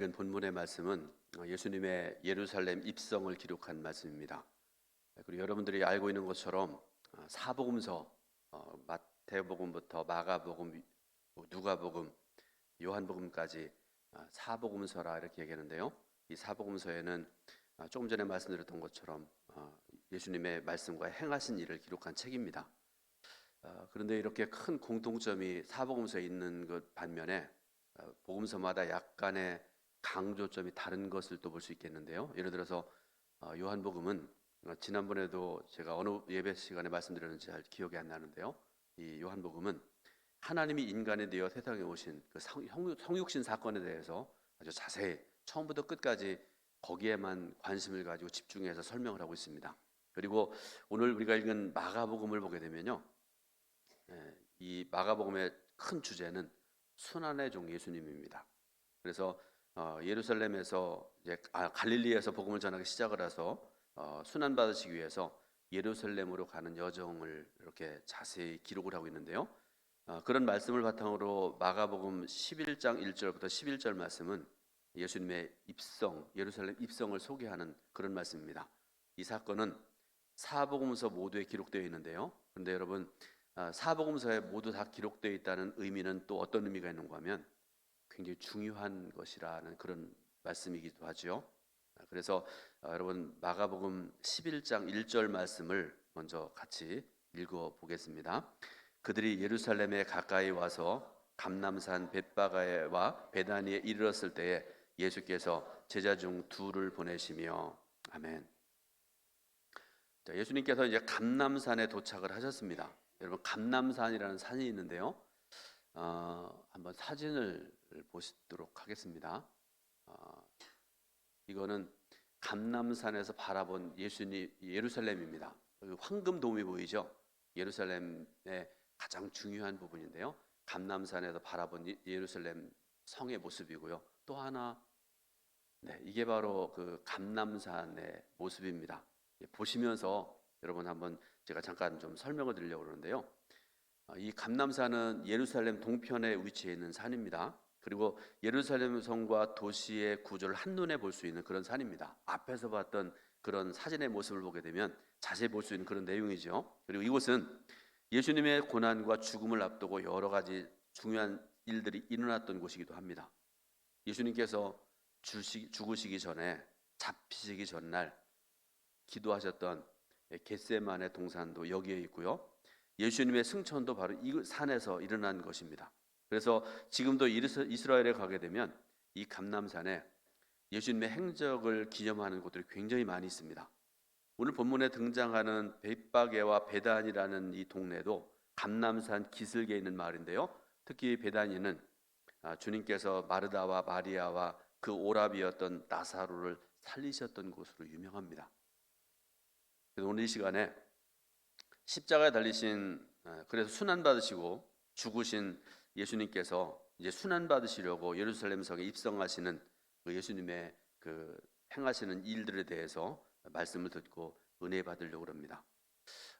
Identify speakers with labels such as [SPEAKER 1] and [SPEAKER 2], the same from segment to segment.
[SPEAKER 1] 이번 본문의 말씀은 예수님의 예루살렘 입성을 기록한 말씀입니다. 그리고 여러분들이 알고 있는 것처럼 사복음서 마태복음부터 마가복음, 누가복음, 요한복음까지 사복음서라 이렇게 얘기하는데요. 이 사복음서에는 조금 전에 말씀드렸던 것처럼 예수님의 말씀과 행하신 일을 기록한 책입니다. 그런데 이렇게 큰 공통점이 사복음서에 있는 것 반면에 복음서마다 약간의 강조점이 다른 것을 또 볼 수 있겠는데요. 예를 들어서 요한복음은 지난번에도 제가 어느 예배 시간에 말씀드렸는지 잘 기억이 안 나는데요. 이 요한복음은 하나님이 인간이 되어 세상에 오신 그 성육신 사건에 대해서 아주 자세히 처음부터 끝까지 거기에만 관심을 가지고 집중해서 설명을 하고 있습니다. 그리고 오늘 우리가 읽은 마가복음을 보게 되면요, 이 마가복음의 큰 주제는 순환의 종 예수님입니다. 그래서 예루살렘에서 이제 갈릴리에서 복음을 전하기 시작을 해서 순환 받으시기 위해서 예루살렘으로 가는 여정을 이렇게 자세히 기록을 하고 있는데요. 그런 말씀을 바탕으로 마가복음 11장 1절부터 11절 말씀은 예수님의 입성, 예루살렘 입성을 소개하는 그런 말씀입니다. 이 사건은 사복음서 모두에 기록되어 있는데요. 그런데 여러분, 사복음서에 모두 다 기록되어 있다는 의미는 또 어떤 의미가 있는가 하면 굉장히 중요한 것이라는 그런 말씀이기도 하죠. 그래서 여러분 마가복음 11장 1절 말씀을 먼저 같이 읽어 보겠습니다. 그들이 예루살렘에 가까이 와서 감람산 벳바가에와 베다니에 이르렀을 때에 예수께서 제자 중 둘을 보내시며 아멘. 자, 예수님께서 이제 감람산에 도착을 하셨습니다. 여러분 감람산이라는 산이 있는데요. 한번 사진을 보시도록 하겠습니다. 이거는 감람산에서 바라본 예수님 예루살렘입니다. 황금돔이 보이죠? 예루살렘의 가장 중요한 부분인데요. 감람산에서 바라본 예루살렘 성의 모습이고요. 또 하나, 이게 바로 그 감람산의 모습입니다. 보시면서 여러분 한번 제가 잠깐 좀 설명을 드리려고 그러는데요. 이 감람산은 예루살렘 동편에 위치해 있는 산입니다. 그리고 예루살렘 성과 도시의 구조를 한눈에 볼 수 있는 그런 산입니다. 앞에서 봤던 그런 사진의 모습을 보게 되면 자세히 볼 수 있는 그런 내용이죠. 그리고 이곳은 예수님의 고난과 죽음을 앞두고 여러 가지 중요한 일들이 일어났던 곳이기도 합니다. 예수님께서 죽으시기 전에 잡히시기 전날 기도하셨던 겟세마네 동산도 여기에 있고요. 예수님의 승천도 바로 이 산에서 일어난 것입니다. 그래서 지금도 이스라엘에 가게 되면 이 감람산에 예수님의 행적을 기념하는 곳들이 굉장히 많이 있습니다. 오늘 본문에 등장하는 벳바게와 베단이라는 이 동네도 감람산 기슭에 있는 마을인데요. 특히 베단이는 주님께서 마르다와 마리아와 그 오라비였던 나사로를 살리셨던 곳으로 유명합니다. 그래서 오늘 이 시간에 십자가에 달리신 그래서 순환 받으시고 죽으신 예수님께서 이제 순환 받으시려고 예루살렘 성에 입성하시는 그 예수님의 그 행하시는 일들에 대해서 말씀을 듣고 은혜 받으려고 합니다.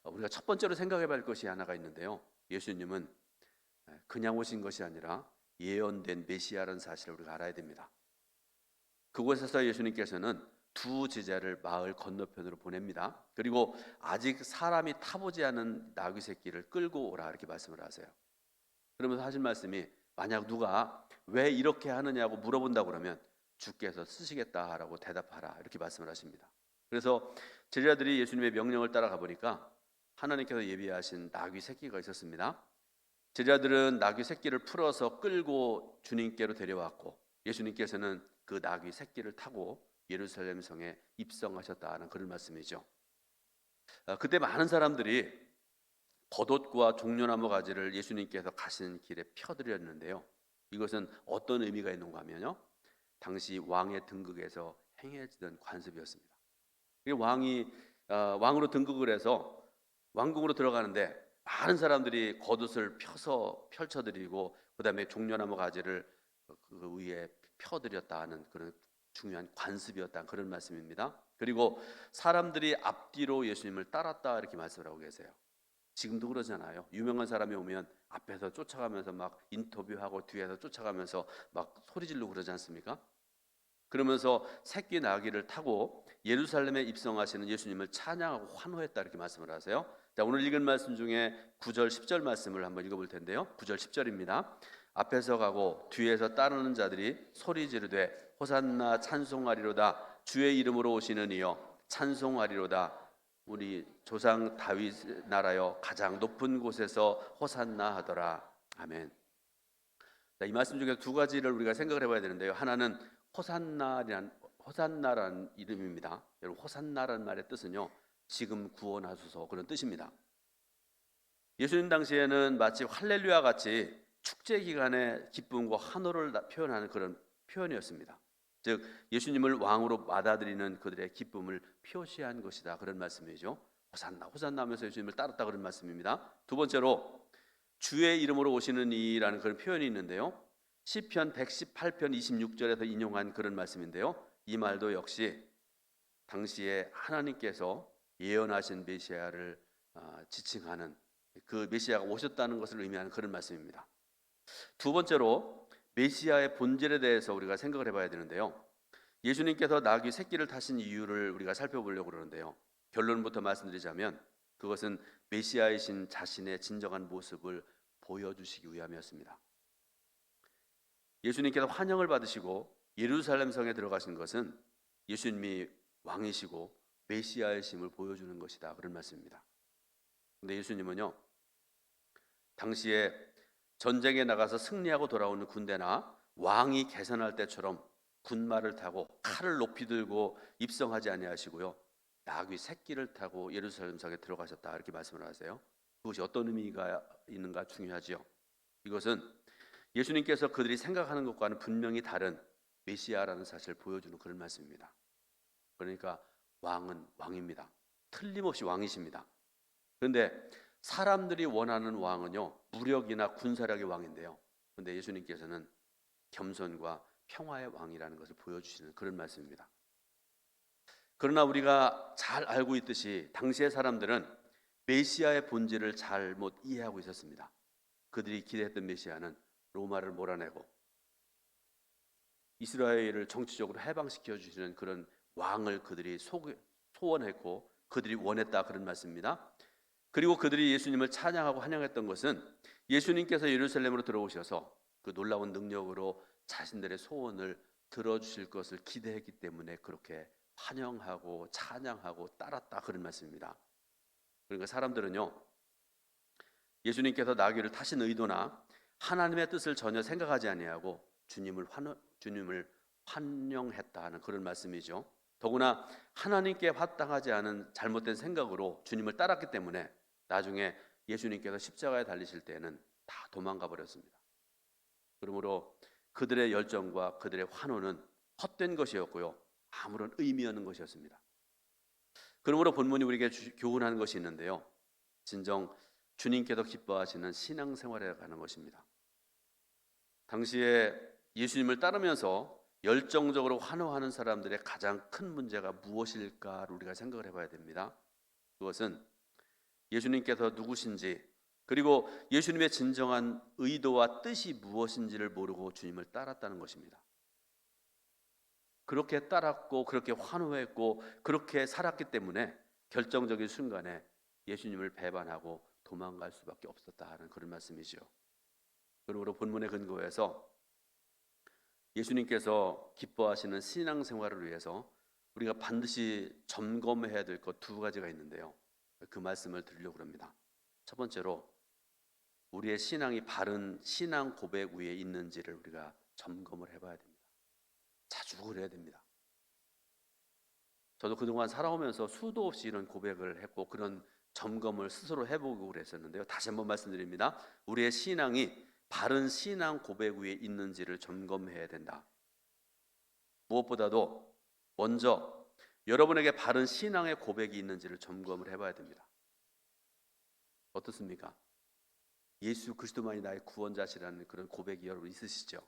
[SPEAKER 1] 우리가 첫 번째로 생각해 볼 것이 하나가 있는데요. 예수님은 그냥 오신 것이 아니라 예언된 메시아라는 사실을 우리가 알아야 됩니다. 그곳에서 예수님께서는 두 제자를 마을 건너편으로 보냅니다. 그리고 아직 사람이 타보지 않은 나귀 새끼를 끌고 오라 이렇게 말씀을 하세요. 그러면서 하신 말씀이 만약 누가 왜 이렇게 하느냐고 물어본다고 그러면 주께서 쓰시겠다라고 대답하라 이렇게 말씀을 하십니다. 그래서 제자들이 예수님의 명령을 따라가 보니까 하나님께서 예비하신 나귀 새끼가 있었습니다. 제자들은 나귀 새끼를 풀어서 끌고 주님께로 데려왔고 예수님께서는 그 나귀 새끼를 타고 예루살렘 성에 입성하셨다는 그런 말씀이죠. 그때 많은 사람들이 겉옷과 종려나무 가지를 예수님께서 가시는 길에 펴드렸는데요. 이것은 어떤 의미가 있는가 하면요. 당시 왕의 등극에서 행해지던 관습이었습니다. 왕이 왕으로 등극을 해서 왕궁으로 들어가는데 많은 사람들이 겉옷을 펴서 펼쳐드리고 그다음에 종려나무 가지를 그 위에 펴드렸다 하는 그런 중요한 관습이었다 그런 말씀입니다. 그리고 사람들이 앞뒤로 예수님을 따랐다 이렇게 말씀을 하고 계세요. 지금도 그러잖아요. 유명한 사람이 오면 앞에서 쫓아가면서 막 인터뷰하고 뒤에서 쫓아가면서 막 소리 지르고 그러지 않습니까? 그러면서 새끼 나귀를 타고 예루살렘에 입성하시는 예수님을 찬양하고 환호했다 이렇게 말씀을 하세요. 자, 오늘 읽은 말씀 중에 9절 10절 말씀을 한번 읽어볼 텐데요. 9절 10절입니다. 앞에서 가고 뒤에서 따르는 자들이 소리 지르되 호산나 찬송하리로다. 주의 이름으로 오시는 이여 찬송하리로다. 우리 조상 다윗 나라여 가장 높은 곳에서 호산나 하더라. 아멘. 자, 이 말씀 중에 두 가지를 우리가 생각을 해봐야 되는데요. 하나는 호산나라는 이름입니다. 여러분, 호산나라는 말의 뜻은요, 지금 구원하소서 그런 뜻입니다. 예수님 당시에는 마치 할렐루야 같이 축제 기간의 기쁨과 환호를 표현하는 그런 표현이었습니다. 즉 예수님을 왕으로 받아들이는 그들의 기쁨을 표시한 것이다 그런 말씀이죠. 호산나 호산나 하면서 예수님을 따랐다 그런 말씀입니다. 두 번째로 주의 이름으로 오시는 이라는 그런 표현이 있는데요. 시편 118편 26절에서 인용한 그런 말씀인데요. 이 말도 역시 당시에 하나님께서 예언하신 메시아를 지칭하는 그 메시아가 오셨다는 것을 의미하는 그런 말씀입니다. 두 번째로 메시아의 본질에 대해서 우리가 생각을 해봐야 되는데요. 예수님께서 나귀 새끼를 타신 이유를 우리가 살펴보려고 그러는데요. 결론부터 말씀드리자면 그것은 메시아이신 자신의 진정한 모습을 보여주시기 위함이었습니다. 예수님께서 환영을 받으시고 예루살렘 성에 들어가신 것은 예수님이 왕이시고 메시아이심을 보여주는 것이다 그런 말씀입니다. 근데 예수님은요, 당시에 전쟁에 나가서 승리하고 돌아오는 군대나 왕이 개선할 때처럼 군마를 타고 칼을 높이 들고 입성하지 아니하시고요, 나귀 새끼를 타고 예루살렘 성에 들어가셨다 이렇게 말씀을 하세요. 그것이 어떤 의미가 있는가 중요하지요. 이것은 예수님께서 그들이 생각하는 것과는 분명히 다른 메시아라는 사실을 보여주는 그런 말씀입니다. 그러니까 왕은 왕입니다. 틀림없이 왕이십니다. 그런데 사람들이 원하는 왕은요, 무력이나 군사력의 왕인데요. 그런데 예수님께서는 겸손과 평화의 왕이라는 것을 보여주시는 그런 말씀입니다. 그러나 우리가 잘 알고 있듯이 당시의 사람들은 메시아의 본질을 잘못 이해하고 있었습니다. 그들이 기대했던 메시아는 로마를 몰아내고 이스라엘을 정치적으로 해방시켜 주시는 그런 왕을 그들이 소원했고 그들이 원했다 그런 말씀입니다. 그리고 그들이 예수님을 찬양하고 환영했던 것은 예수님께서 예루살렘으로 들어오셔서 그 놀라운 능력으로 자신들의 소원을 들어주실 것을 기대했기 때문에 그렇게 환영하고 찬양하고 따랐다 그런 말씀입니다. 그러니까 사람들은요, 예수님께서 나귀를 타신 의도나 하나님의 뜻을 전혀 생각하지 아니하고 주님을 환영했다 하는 그런 말씀이죠. 더구나 하나님께 합당하지 않은 잘못된 생각으로 주님을 따랐기 때문에 나중에 예수님께서 십자가에 달리실 때에는 다 도망가 버렸습니다. 그러므로 그들의 열정과 그들의 환호는 헛된 것이었고요, 아무런 의미 없는 것이었습니다. 그러므로 본문이 우리에게 교훈하는 것이 있는데요, 진정 주님께서 기뻐하시는 신앙생활에 가는 것입니다. 당시에 예수님을 따르면서 열정적으로 환호하는 사람들의 가장 큰 문제가 무엇일까를 우리가 생각을 해봐야 됩니다. 그것은 예수님께서 누구신지, 그리고 예수님의 진정한 의도와 뜻이 무엇인지를 모르고 주님을 따랐다는 것입니다. 그렇게 따랐고 그렇게 환호했고 그렇게 살았기 때문에 결정적인 순간에 예수님을 배반하고 도망갈 수밖에 없었다 하는 그런 말씀이죠. 그러므로 본문의 근거에서 예수님께서 기뻐하시는 신앙생활을 위해서 우리가 반드시 점검해야 될 것 두 가지가 있는데요, 그 말씀을 드리려고 합니다. 첫 번째로 우리의 신앙이 바른 신앙 고백 위에 있는지를 우리가 점검을 해봐야 됩니다. 자주 그래야 됩니다. 저도 그동안 살아오면서 수도 없이 이런 고백을 했고 그런 점검을 스스로 해보고 그랬었는데요, 다시 한번 말씀드립니다. 우리의 신앙이 바른 신앙 고백 위에 있는지를 점검해야 된다. 무엇보다도 먼저 여러분에게 바른 신앙의 고백이 있는지를 점검을 해봐야 됩니다. 어떻습니까? 예수 그리스도만이 나의 구원자시라는 그런 고백이 여러분 있으시죠?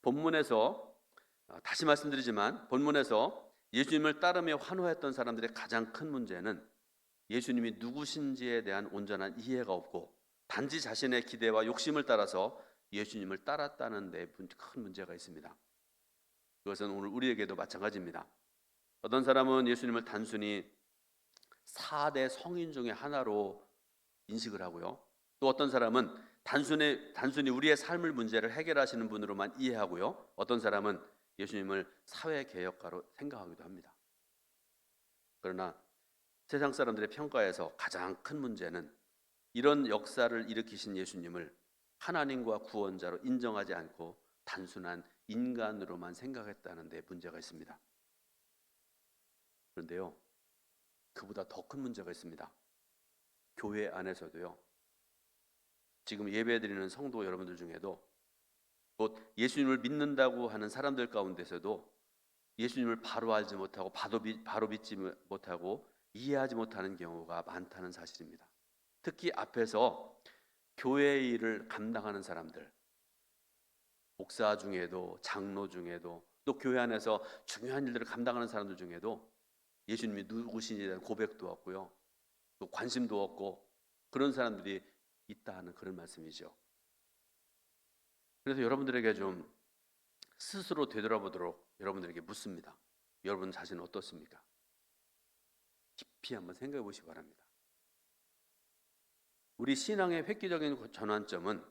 [SPEAKER 1] 본문에서 다시 말씀드리지만 본문에서 예수님을 따르며 환호했던 사람들의 가장 큰 문제는 예수님이 누구신지에 대한 온전한 이해가 없고 단지 자신의 기대와 욕심을 따라서 예수님을 따랐다는 데 큰 문제가 있습니다. 그것은 오늘 우리에게도 마찬가지입니다. 어떤 사람은 예수님을 단순히 4대 성인 중에 하나로 인식을 하고요. 또 어떤 사람은 단순히 우리의 삶의 문제를 해결하시는 분으로만 이해하고요. 어떤 사람은 예수님을 사회개혁가로 생각하기도 합니다. 그러나 세상 사람들의 평가에서 가장 큰 문제는 이런 역사를 일으키신 예수님을 하나님과 구원자로 인정하지 않고 단순한 인간으로만 생각했다는 데 문제가 있습니다. 그런데요, 그보다 더 큰 문제가 있습니다. 교회 안에서도요, 지금 예배드리는 성도 여러분들 중에도 곧 예수님을 믿는다고 하는 사람들 가운데서도 예수님을 바로 알지 못하고 바로 믿지 못하고 이해하지 못하는 경우가 많다는 사실입니다. 특히 앞에서 교회의 일을 감당하는 사람들, 목사 중에도 장로 중에도 또 교회 안에서 중요한 일들을 감당하는 사람들 중에도 예수님이 누구신지에 대한 고백도 없고요, 또 관심도 없고 그런 사람들이 있다 하는 그런 말씀이죠. 그래서 여러분들에게 좀 스스로 되돌아보도록 여러분들에게 묻습니다. 여러분 자신은 어떻습니까? 깊이 한번 생각해 보시기 바랍니다. 우리 신앙의 획기적인 전환점은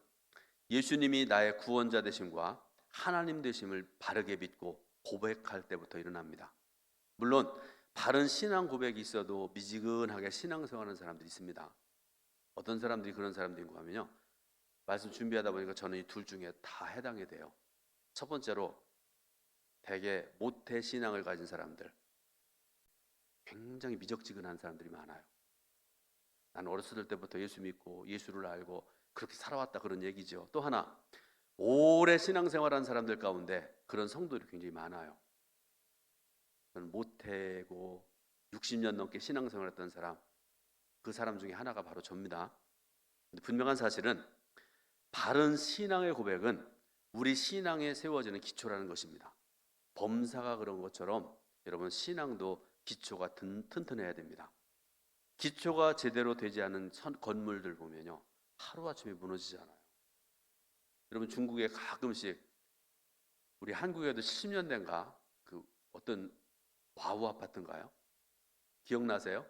[SPEAKER 1] 예수님이 나의 구원자 되심과 하나님 되심을 바르게 믿고 고백할 때부터 일어납니다. 물론 바른 신앙 고백이 있어도 미지근하게 신앙생활하는 사람들이 있습니다. 어떤 사람들이 그런 사람들인가 하면요, 말씀 준비하다 보니까 저는 이 둘 중에 다 해당이 돼요. 첫 번째로 대개 모태 신앙을 가진 사람들, 굉장히 미적지근한 사람들이 많아요. 나는 어렸을 때부터 예수 믿고 예수를 알고 그렇게 살아왔다, 그런 얘기죠. 또 하나, 오래 신앙생활한 사람들 가운데 그런 성도들이 굉장히 많아요. 저는 모태고 60년 넘게 신앙생활했던 사람, 그 사람 중에 하나가 바로 접니다. 근데 분명한 사실은 바른 신앙의 고백은 우리 신앙에 세워지는 기초라는 것입니다. 범사가 그런 것처럼 여러분 신앙도 기초가 튼튼해야 됩니다. 기초가 제대로 되지 않은 건물들 보면요, 하루아침에 무너지지 않아요. 여러분 중국에 가끔씩, 우리 한국에도 70년대인가 그 어떤 와우 아파트인가요? 기억나세요?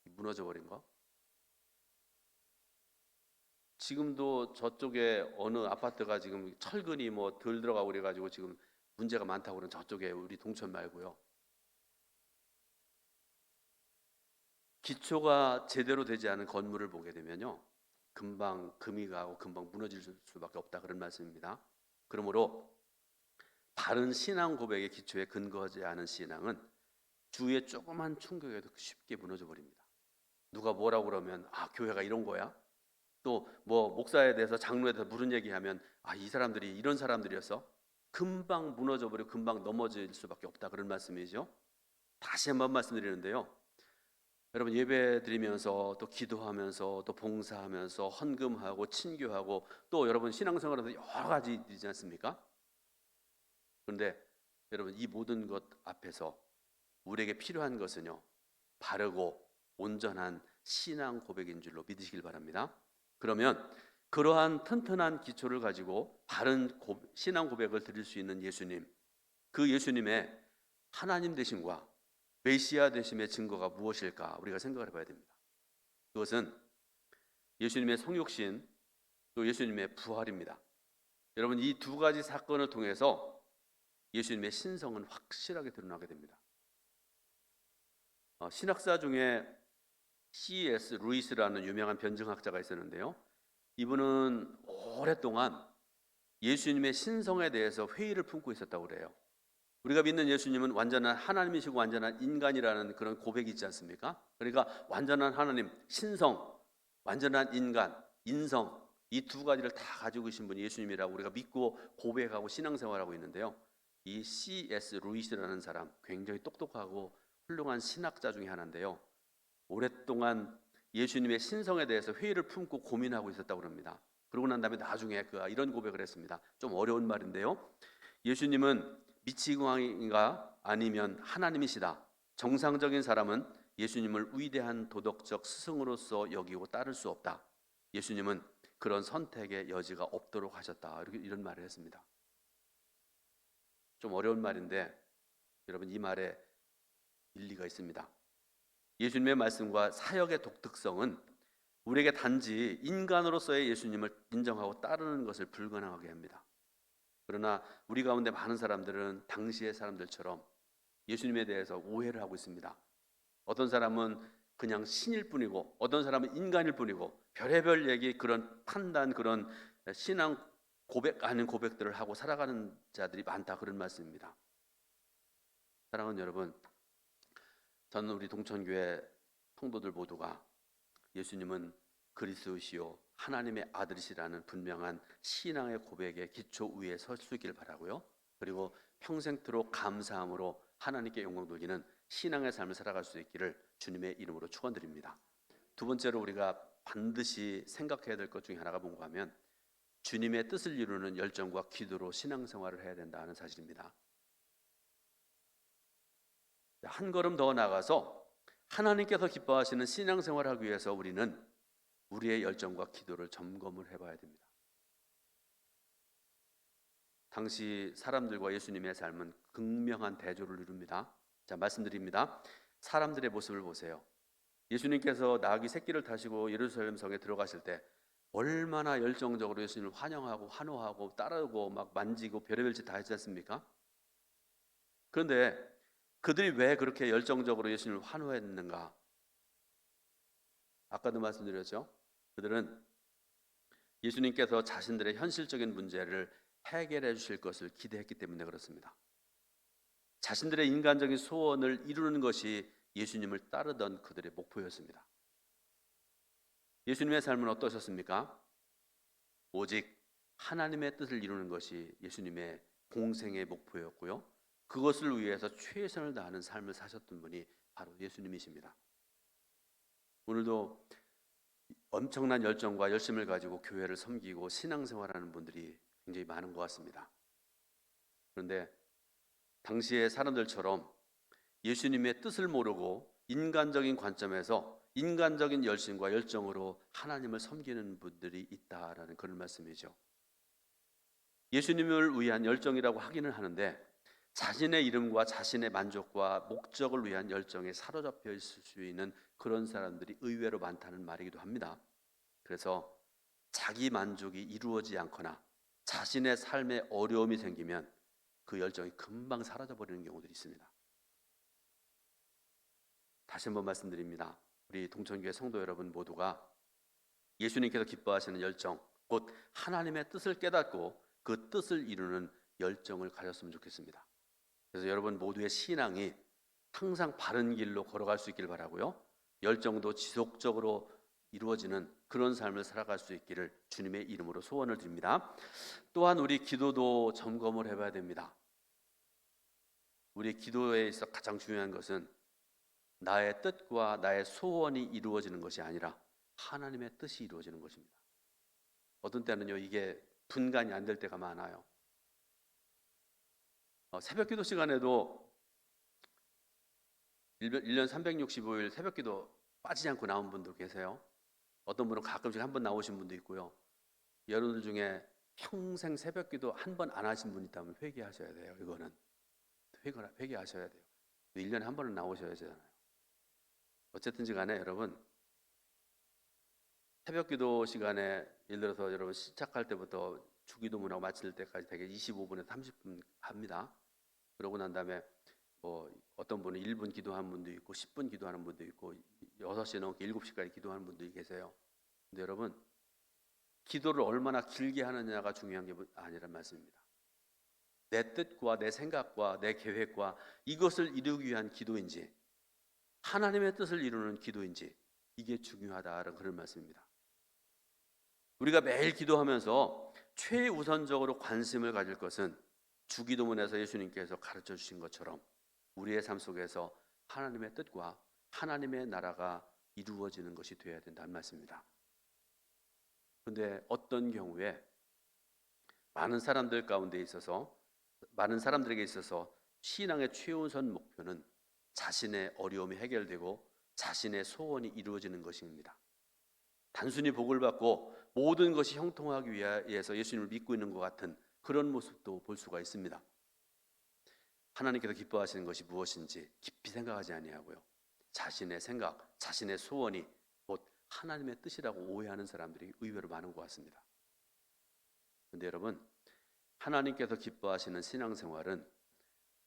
[SPEAKER 1] 무너져 버린 거? 지금도 저쪽에 어느 아파트가 지금 철근이 뭐 덜 들어가고 그래가지고 지금 문제가 많다고 그러는 저쪽에 우리 동천 말고요. 기초가 제대로 되지 않은 건물을 보게 되면요, 금방 금이 가고 금방 무너질 수밖에 없다, 그런 말씀입니다. 그러므로 바른 신앙 고백의 기초에 근거하지 않은 신앙은 주위의 조그만 충격에도 쉽게 무너져 버립니다. 누가 뭐라고 그러면 교회가 이런 거야? 또 뭐 목사에 대해서 장로에 대해서 무슨 얘기하면 이 사람들이 이런 사람들이었어? 금방 무너져 버리고 금방 넘어질 수밖에 없다, 그런 말씀이죠. 다시 한번 말씀드리는데요, 여러분 예배 드리면서 또 기도하면서 또 봉사하면서 헌금하고 친교하고 또 여러분 신앙생활에서 여러 가지 있지 않습니까? 그런데 여러분 이 모든 것 앞에서 우리에게 필요한 것은요, 바르고 온전한 신앙 고백인 줄로 믿으시길 바랍니다. 그러면 그러한 튼튼한 기초를 가지고 바른 신앙 고백을 드릴 수 있는 예수님, 그 예수님의 하나님 되심과 메시아 되심의 증거가 무엇일까 우리가 생각을 해봐야 됩니다. 그것은 예수님의 성육신, 또 예수님의 부활입니다. 여러분 이 두 가지 사건을 통해서 예수님의 신성은 확실하게 드러나게 됩니다. 신학사 중에 C.S. 루이스라는 유명한 변증학자가 있었는데요, 이분은 오랫동안 예수님의 신성에 대해서 회의를 품고 있었다고 그래요. 우리가 믿는 예수님은 완전한 하나님이시고 완전한 인간이라는 그런 고백이 있지 않습니까? 그러니까 완전한 하나님, 신성, 완전한 인간, 인성, 이 두 가지를 다 가지고 계신 분이 예수님이라고 우리가 믿고 고백하고 신앙생활하고 있는데요, 이 C.S. 루이스라는 사람, 굉장히 똑똑하고 훌륭한 신학자 중에 하나인데요, 오랫동안 예수님의 신성에 대해서 회의를 품고 고민하고 있었다고 합니다. 그러고 난 다음에 나중에 그가 이런 고백을 했습니다. 좀 어려운 말인데요, 예수님은 미치광이가 아니면 하나님이시다. 정상적인 사람은 예수님을 위대한 도덕적 스승으로서 여기고 따를 수 없다. 예수님은 그런 선택의 여지가 없도록 하셨다. 이런 말을 했습니다. 좀 어려운 말인데 여러분 이 말에 일리가 있습니다. 예수님의 말씀과 사역의 독특성은 우리에게 단지 인간으로서의 예수님을 인정하고 따르는 것을 불가능하게 합니다. 그러나 우리 가운데 많은 사람들은 당시의 사람들처럼 예수님에 대해서 오해를 하고 있습니다. 어떤 사람은 그냥 신일 뿐이고 어떤 사람은 인간일 뿐이고 별의별 얘기, 그런 판단, 그런 신앙 고백 아닌 고백들을 하고 살아가는 자들이 많다, 그런 말씀입니다. 사랑하는 여러분, 저는 우리 동천교회 성도들 모두가 예수님은 그리스도시요 하나님의 아들이시라는 분명한 신앙의 고백의 기초 위에 설 수 있기를 바라고요. 그리고 평생토록 감사함으로 하나님께 영광 돌리는 신앙의 삶을 살아갈 수 있기를 주님의 이름으로 축원드립니다. 두 번째로 우리가 반드시 생각해야 될 것 중에 하나가 뭔가 하면 주님의 뜻을 이루는 열정과 기도로 신앙생활을 해야 된다는 사실입니다. 한 걸음 더 나아가서 하나님께서 기뻐하시는 신앙생활을 하기 위해서 우리는 우리의 열정과 기도를 점검을 해봐야 됩니다. 당시 사람들과 예수님의 삶은 극명한 대조를 이룹니다. 자, 말씀드립니다. 사람들의 모습을 보세요. 예수님께서 나귀 새끼를 타시고 예루살렘 성에 들어가실 때 얼마나 열정적으로 예수님을 환영하고 환호하고 따르고 막 만지고 별의별 짓 다 했지 않습니까? 그런데 그들이 왜 그렇게 열정적으로 예수님을 환호했는가? 아까도 말씀드렸죠. 그들은 예수님께서 자신들의 현실적인 문제를 해결해 주실 것을 기대했기 때문에 그렇습니다. 자신들의 인간적인 소원을 이루는 것이 예수님을 따르던 그들의 목표였습니다. 예수님의 삶은 어떠셨습니까? 오직 하나님의 뜻을 이루는 것이 예수님의 공생의 목표였고요. 그것을 위해서 최선을 다하는 삶을 사셨던 분이 바로 예수님이십니다. 오늘도 엄청난 열정과 열심을 가지고 교회를 섬기고 신앙생활하는 분들이 굉장히 많은 것 같습니다. 그런데 당시의 사람들처럼 예수님의 뜻을 모르고 인간적인 관점에서 인간적인 열심과 열정으로 하나님을 섬기는 분들이 있다라는 그런 말씀이죠. 예수님을 위한 열정이라고 하기는 하는데 자신의 이름과 자신의 만족과 목적을 위한 열정에 사로잡혀 있을 수 있는 그런 사람들이 의외로 많다는 말이기도 합니다. 그래서 자기 만족이 이루어지지 않거나 자신의 삶에 어려움이 생기면 그 열정이 금방 사라져버리는 경우들이 있습니다. 다시 한번 말씀드립니다. 우리 동천교회 성도 여러분 모두가 예수님께서 기뻐하시는 열정, 곧 하나님의 뜻을 깨닫고 그 뜻을 이루는 열정을 가졌으면 좋겠습니다. 그래서 여러분 모두의 신앙이 항상 바른 길로 걸어갈 수 있기를 바라고요. 열정도 지속적으로 이루어지는 그런 삶을 살아갈 수 있기를 주님의 이름으로 소원을 드립니다. 또한 우리 기도도 점검을 해봐야 됩니다. 우리 기도에 있어 가장 중요한 것은 나의 뜻과 나의 소원이 이루어지는 것이 아니라 하나님의 뜻이 이루어지는 것입니다. 어떤 때는요 이게 분간이 안 될 때가 많아요. 새벽 기도 시간에도 1년 365일 새벽 기도 빠지지 않고 나온 분도 계세요. 어떤 분은 가끔씩 한 번 나오신 분도 있고요. 여러분들 중에 평생 새벽 기도 한 번 안 하신 분 있다면 회개하셔야 돼요. 이거는 회개하셔야 돼요. 1년에 한 번은 나오셔야 되잖아요. 어쨌든지 간에 여러분 새벽 기도 시간에 예를 들어서 여러분 시작할 때부터 주기도문하고 마칠 때까지 대개 25분에서 30분 합니다. 그러고 난 다음에 뭐 어떤 분은 1분 기도하는 분도 있고 10분 기도하는 분도 있고 6시 넘게 7시까지 기도하는 분들이 계세요. 근데 여러분 기도를 얼마나 길게 하느냐가 중요한 게 아니란 말씀입니다. 내 뜻과 내 생각과 내 계획과 이것을 이루기 위한 기도인지 하나님의 뜻을 이루는 기도인지 이게 중요하다는 그런 말씀입니다. 우리가 매일 기도하면서 최우선적으로 관심을 가질 것은 주기도문에서 예수님께서 가르쳐 주신 것처럼 우리의 삶 속에서 하나님의 뜻과 하나님의 나라가 이루어지는 것이 되어야 된다는 말씀입니다. 그런데 어떤 경우에 많은 사람들에게 있어서 신앙의 최우선 목표는 자신의 어려움이 해결되고 자신의 소원이 이루어지는 것입니다. 단순히 복을 받고 모든 것이 형통하기 위해서 예수님을 믿고 있는 것 같은 그런 모습도 볼 수가 있습니다. 하나님께서 기뻐하시는 것이 무엇인지 깊이 생각하지 아니하고요, 자신의 생각, 자신의 소원이 곧 하나님의 뜻이라고 오해하는 사람들이 의외로 많은 것 같습니다. 그런데 여러분, 하나님께서 기뻐하시는 신앙생활은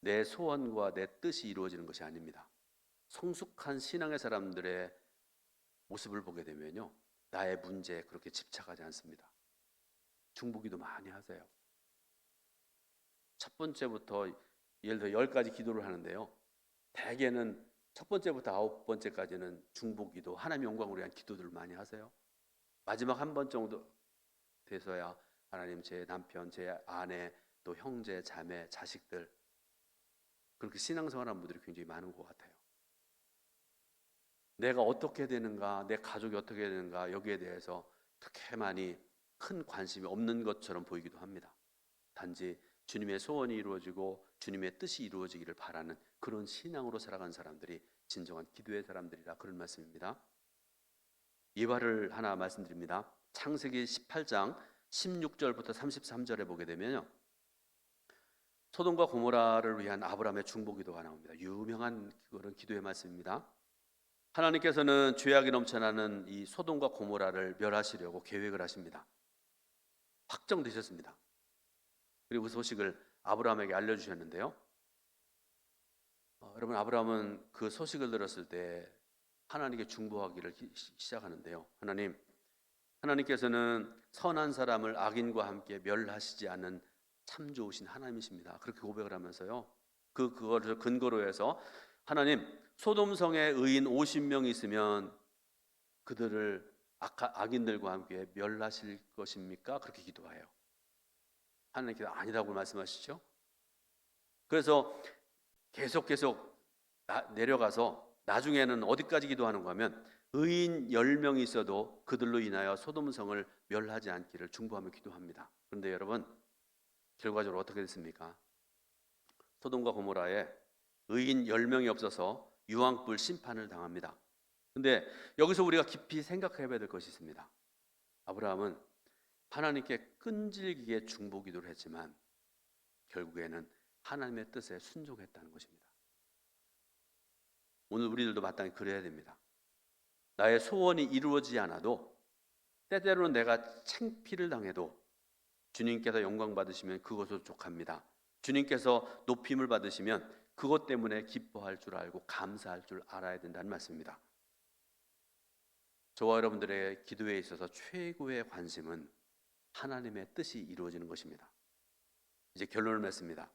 [SPEAKER 1] 내 소원과 내 뜻이 이루어지는 것이 아닙니다. 성숙한 신앙의 사람들의 모습을 보게 되면요, 나의 문제에 그렇게 집착하지 않습니다. 중보기도 많이 하세요. 첫 번째부터 예를 들어 10가지 기도를 하는데요, 대개는 첫 번째부터 9번째까지는 중보기도, 하나님 영광을 위한 기도들을 많이 하세요. 마지막 한 번 정도 돼서야 하나님, 제 남편, 제 아내, 또 형제, 자매, 자식들, 그렇게 신앙생활하는 분들이 굉장히 많은 것 같아요. 내가 어떻게 되는가, 내 가족이 어떻게 되는가, 여기에 대해서 그렇게 많이 큰 관심이 없는 것처럼 보이기도 합니다. 단지 주님의 소원이 이루어지고 주님의 뜻이 이루어지기를 바라는 그런 신앙으로 살아간 사람들이 진정한 기도의 사람들이라, 그런 말씀입니다. 예화를 하나 말씀드립니다. 창세기 18장 16절부터 33절에 보게 되면요, 소돔과 고모라를 위한 아브라함의 중보기도가 나옵니다. 유명한 그런 기도의 말씀입니다. 하나님께서는 죄악이 넘쳐나는 이 소돔과 고모라를 멸하시려고 계획을 하십니다. 확정되셨습니다. 그리고 그 소식을 아브라함에게 알려주셨는데요, 여러분, 아브라함은 그 소식을 들었을 때 하나님께 중보하기를 시작하는데요, 하나님께서는 선한 사람을 악인과 함께 멸하시지 않는 참 좋으신 하나님이십니다. 그렇게 고백을 하면서요, 그거를 근거로 해서 하나님, 소돔성에 의인 50명 있으면 그들을 악인들과 함께 멸하실 것입니까? 그렇게 기도해요. 하나님께서 아니라고 말씀하시죠. 그래서 계속 내려가서 나중에는 어디까지 기도하는가 하면 의인 10명이 있어도 그들로 인하여 소돔성을 멸하지 않기를 중보하며 기도합니다. 그런데 여러분, 결과적으로 어떻게 됐습니까? 소돔과 고모라에 의인 10명이 없어서 유황불 심판을 당합니다. 근데 여기서 우리가 깊이 생각해 봐야 될 것이 있습니다. 아브라함은 하나님께 끈질기게 중보기도를 했지만 결국에는 하나님의 뜻에 순종했다는 것입니다. 오늘 우리들도 마땅히 그래야 됩니다. 나의 소원이 이루어지지 않아도, 때때로는 내가 창피를 당해도 주님께서 영광 받으시면 그것으로 족합니다. 주님께서 높임을 받으시면 그것 때문에 기뻐할 줄 알고 감사할 줄 알아야 된다는 말씀입니다. 저와 여러분들의 기도에 있어서 최고의 관심은 하나님의 뜻이 이루어지는 것입니다. 이제 결론을 맺습니다.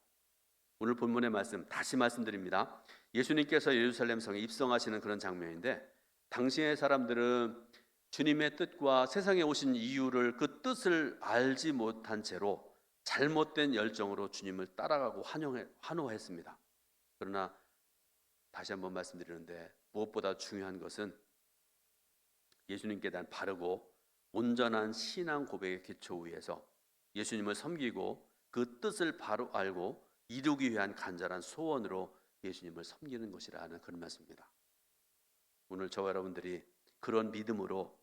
[SPEAKER 1] 오늘 본문의 말씀 다시 말씀드립니다. 예수님께서 예루살렘 성에 입성하시는 그런 장면인데, 당시의 사람들은 주님의 뜻과 세상에 오신 이유를, 그 뜻을 알지 못한 채로 잘못된 열정으로 주님을 따라가고 환호했습니다. 그러나 다시 한번 말씀드리는데, 무엇보다 중요한 것은 예수님께 대한 바르고 온전한 신앙 고백의 기초 위에서 예수님을 섬기고 그 뜻을 바로 알고 이루기 위한 간절한 소원으로 예수님을 섬기는 것이라는 그런 말씀입니다. 오늘 저와 여러분들이 그런 믿음으로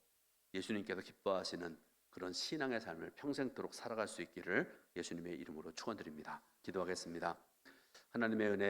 [SPEAKER 1] 예수님께서 기뻐하시는 그런 신앙의 삶을 평생토록 살아갈 수 있기를 예수님의 이름으로 축원드립니다. 기도하겠습니다. 하나님의 은혜